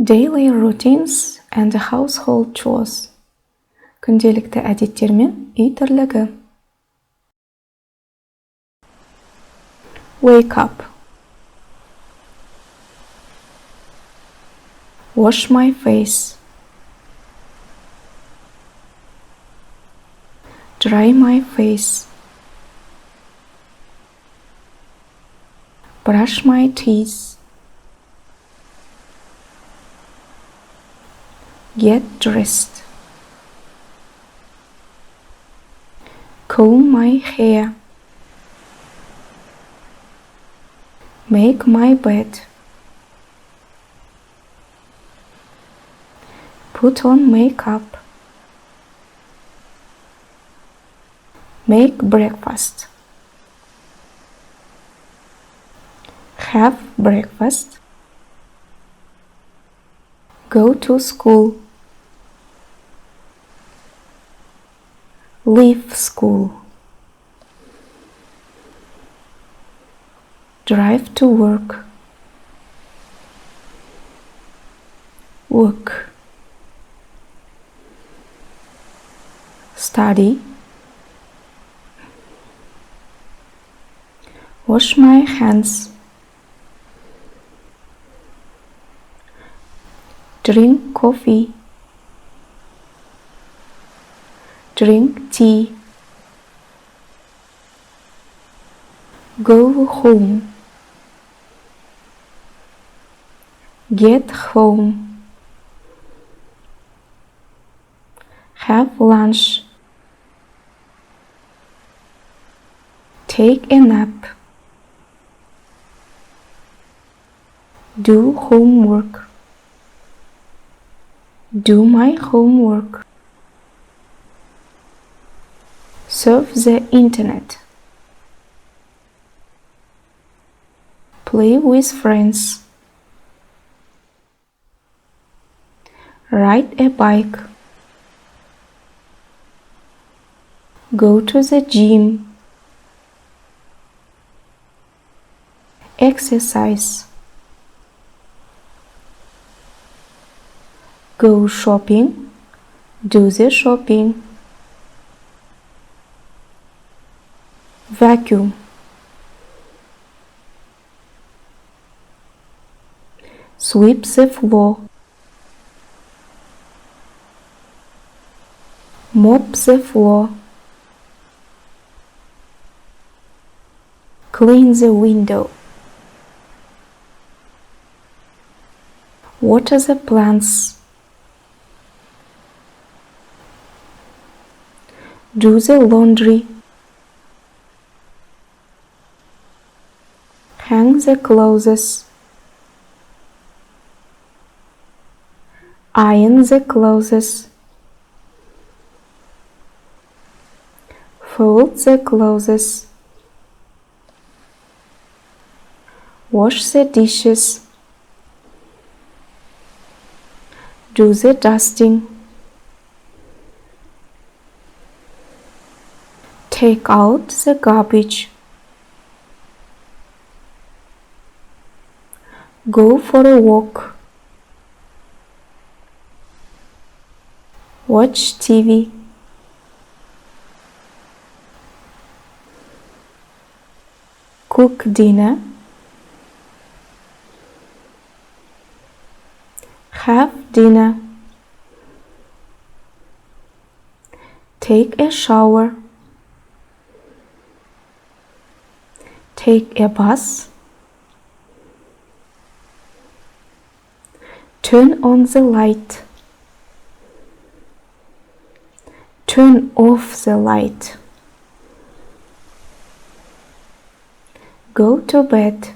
Daily routines and household chores. Күнделікті әдеттер мен үй тірлігі. Wake up. Wash my face. Dry my face. Brush my teeth. Get dressed. Comb my hair. Make my bed. Put on makeup. Make breakfast. Have breakfast. Go to school. Leave school. Drive to work. Work. Study. Wash my hands. Drink coffee. Drink tea. Go home. Get home. Have lunch. Take a nap. Do homework. Do my homework. Surf the internet. Play with friends. Ride a bike. Go to the gym. Exercise. Go shopping. Do the shopping. Vacuum. Sweep the floor. Mop the floor. Clean the window. Water the plants. Do the laundry. Hang the clothes. Iron the clothes. Fold the clothes. Wash the dishes. Do the dusting. Take out the garbage. Go for a walk. Watch TV. Cook dinner. Have dinner. Take a shower. Take a bus. Turn on the light. Turn off the light. Go to bed.